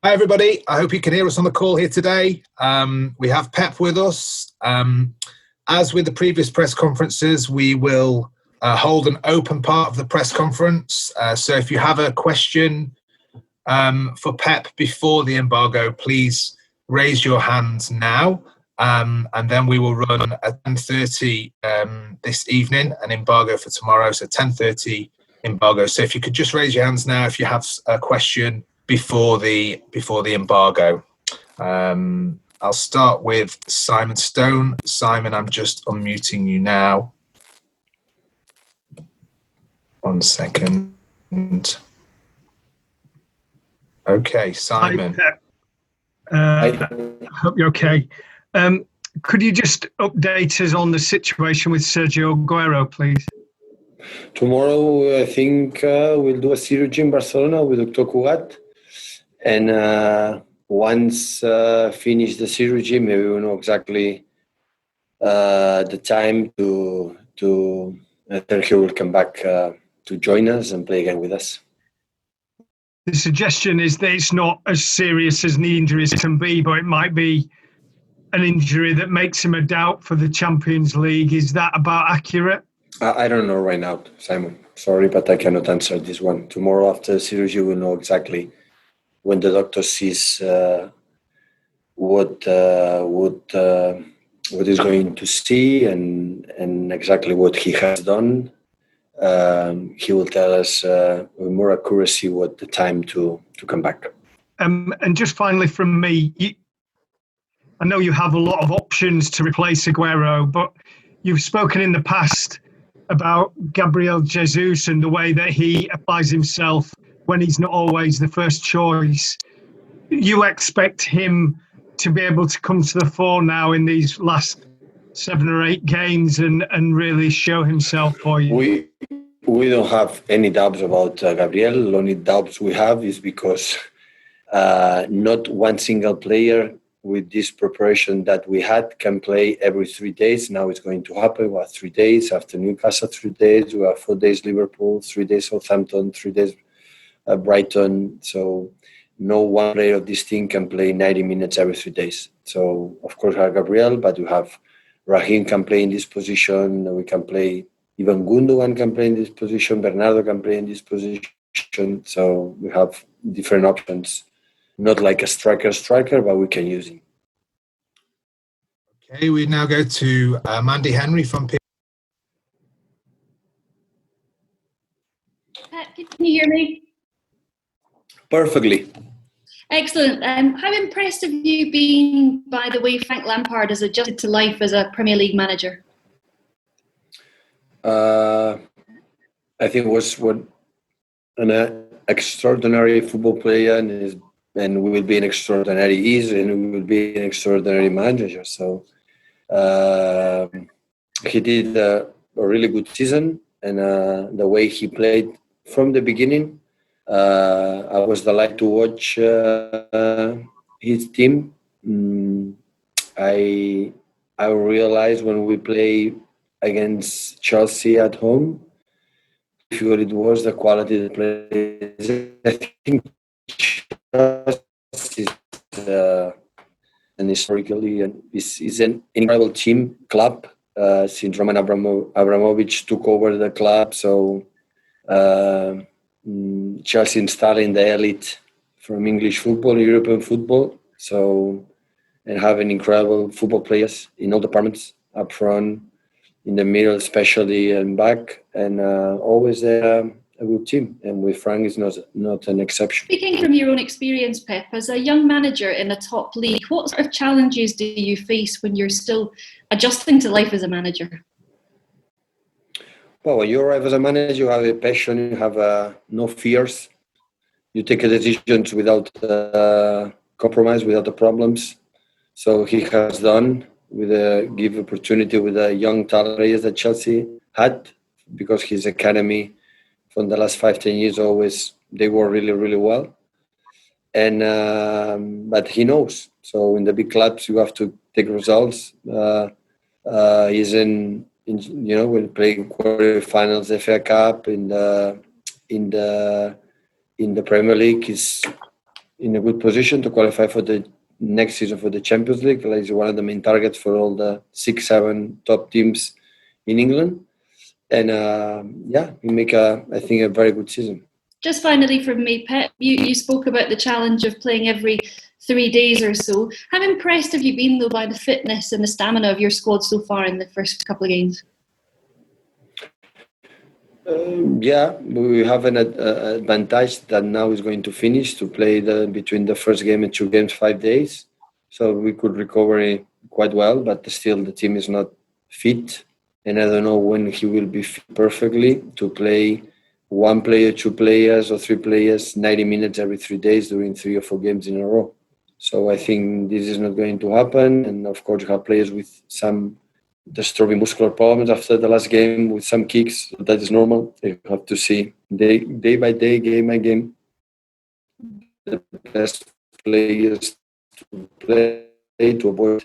Hi, everybody. I hope you can hear us on the call here today. We have Pep with us. As with the previous press conferences, we will hold an open part of the press conference. So if you have a question for Pep before the embargo, please raise your hands now. And then we will run at 10:30 this evening, an embargo for tomorrow. So 10:30 embargo. So if you could just raise your hands now if you have a question before the embargo. I'll start with Simon Stone. Simon, I'm just unmuting you now. 1 second. Okay, Simon. Hi, Pep. I hope you're okay. Could you just update us on the situation with Sergio Aguero, please? Tomorrow, I think we'll do a series in Barcelona with Dr. Cugat. And once finish the series, maybe we'll know exactly the time to Sergio will come back to join us and play again with us. The suggestion is that it's not as serious as knee injuries can be, but it might be an injury that makes him a doubt for the Champions League. Is that about accurate? I don't know right now, Simon. Sorry, but I cannot answer this one. Tomorrow after the series, you will know exactly when the doctor sees what he's going to see and exactly what he has done. He will tell us with more accuracy what the time to come back. And just finally from me, I know you have a lot of options to replace Aguero, but you've spoken in the past about Gabriel Jesus and the way that he applies himself when he's not always the first choice. You expect him to be able to come to the fore now in these last 7 or 8 games and really show himself for you? We don't have any doubts about Gabriel. The only doubts we have is because not one single player with this preparation that we had can play every 3 days. Now it's going to happen. We have 3 days. After Newcastle, 3 days. We have 4 days Liverpool, 3 days Southampton, 3 days Brighton. So no one player of this team can play 90 minutes every 3 days. So, of course, we have Gabriel, but we have Raheem can play in this position. We can play, even Gundogan can play in this position. Bernardo can play in this position. So we have different options. Not like a striker, but we can use him. Okay, we now go to Mandy Henry from Pep. Can you hear me? Perfectly. Excellent. How impressed have you been by the way Frank Lampard has adjusted to life as a Premier League manager? I think it was an extraordinary football player and will be an extraordinary and will be an extraordinary manager. So he did a really good season, and the way he played from the beginning, I was delighted to watch his team. I realized when we play against Chelsea at home, difficult it was, the quality of the players. I think Chelsea and historically is an incredible club since Roman Abramovich took over the club. So Chelsea installing the elite from English football, European football. So, and having incredible football players in all departments, up front, in the middle especially, and back, and always a good team. And with Frank is not an exception. Speaking from your own experience, Pep, as a young manager in a top league, what sort of challenges do you face when you're still adjusting to life as a manager? Well, when you arrive as a manager, you have a passion, you have no fears. You take decisions without compromise, without the problems. So he has done with give opportunity with the young talent players that Chelsea had, because his academy from the last 5-10 years always they work really, really well. And but he knows. So in the big clubs you have to take results. He's in we'll play quarterfinals, FA Cup in the Premier League. Is in a good position to qualify for the next season for the Champions League. That is one of the main targets for all the 6-7 top teams in England. And we make I think a very good season. Just finally from me, Pep, you spoke about the challenge of playing every 3 days or so. How impressed have you been, though, by the fitness and the stamina of your squad so far in the first couple of games? We have an advantage that now is going to finish to play between the first game and 2 games 5 days. So we could recover quite well, but still the team is not fit. And I don't know when he will be fit perfectly to play 1 player, 2 players or 3 players, 90 minutes every 3 days during 3 or 4 games in a row. So I think this is not going to happen. And of course, you have players with some disturbing muscular problems after the last game with some kicks. That is normal. You have to see day by day, game by game, the best players to play to avoid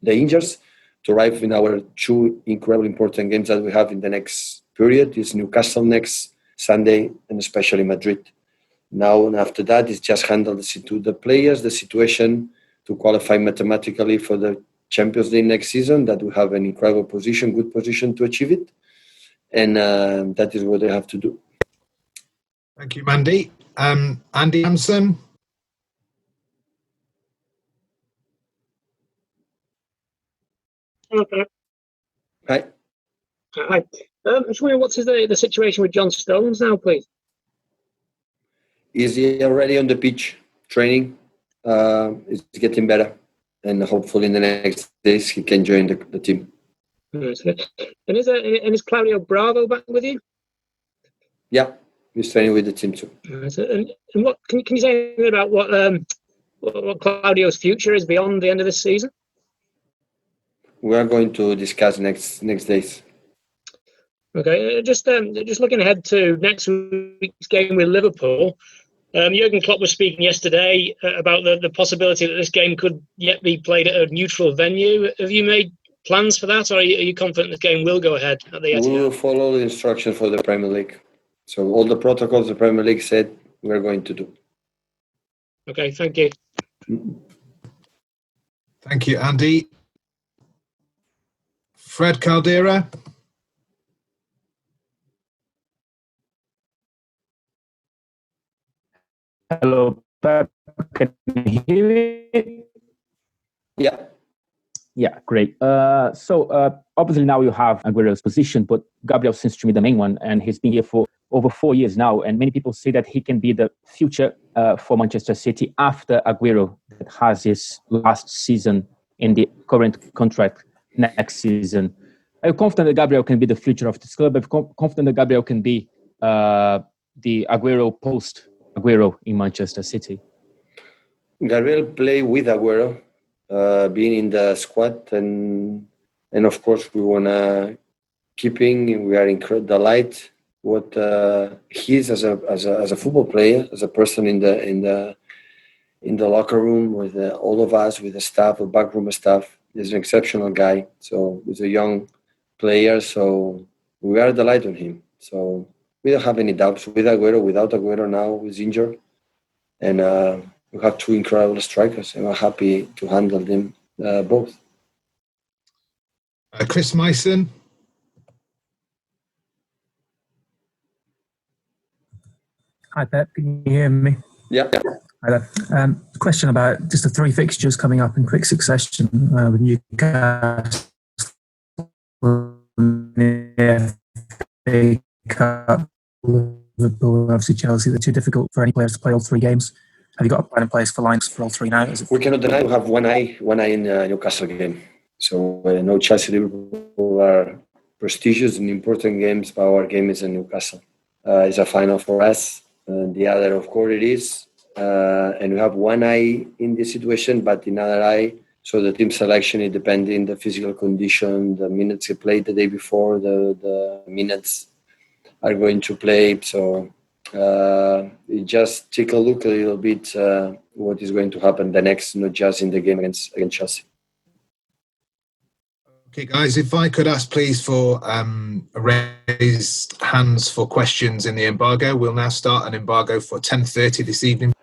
the injuries, to arrive in our 2 incredibly important games that we have in the next period. Is Newcastle next Sunday and especially Madrid. Now and after that, it's just handle the players, the situation to qualify mathematically for the Champions League next season, that we have an incredible position, good position to achieve it. And that is what they have to do. Thank you, Mandy. Andy Hansen. Okay. Hi. Hi. I'm just wondering, what's the situation with John Stones now, please? Is he already on the pitch training? It's getting better. And hopefully in the next days he can join the team. Right. And is Claudio Bravo back with you? Yeah, he's training with the team too. Right. And what can you say anything about what Claudio's future is beyond the end of this season? We are going to discuss next days. Okay, just looking ahead to next week's game with Liverpool. Jurgen Klopp was speaking yesterday about the possibility that this game could yet be played at a neutral venue. Have you made plans for that, or are you confident the game will go ahead at the Etihad? We will follow the instructions for the Premier League. So all the protocols the Premier League said we're going to do. Okay, thank you. Thank you, Andy. Fred Caldera. Hello, Pep. Can you hear me? Yeah. Yeah, great. So obviously now you have Aguero's position, but Gabriel seems to be the main one, and he's been here for over 4 years now. And many people say that he can be the future for Manchester City after Aguero, that has his last season in the current contract next season. Are you confident that Gabriel can be the future of this club? Are you confident that Gabriel can be the Aguero post-Aguero in Manchester City? Gabriel play with Aguero, being in the squad, and of course we wanna keep him. We are delighted what he is as a football player, as a person in the locker room with all of us, with the staff, the backroom staff. He's an exceptional guy. So he's a young player. So we are delighted on him. So we don't have any doubts with Aguero. Without Aguero now, he's injured, and we have 2 incredible strikers, and we're happy to handle them both. Chris Mason. Hi, Pep. Can you hear me? Yeah. Hi there. Question about just the 3 fixtures coming up in quick succession with Newcastle, FA Cup, Liverpool, and obviously Chelsea. They're too difficult for any players to play all 3 games. Have you got a plan in place for lines for all 3 now? We cannot deny we have one eye in Newcastle game. So no, Chelsea, Liverpool are prestigious and important games, but our game is in Newcastle. It's a final for us. The other, of course, it is. And we have one eye in this situation, but another eye. So the team selection is depending the physical condition, the minutes you played the day before, the minutes are going to play. So you just take a look a little bit what is going to happen the next, not just in the game against Chelsea. Okay, guys, if I could ask, please, for raised hands for questions in the embargo. We'll now start an embargo for 10:30 this evening.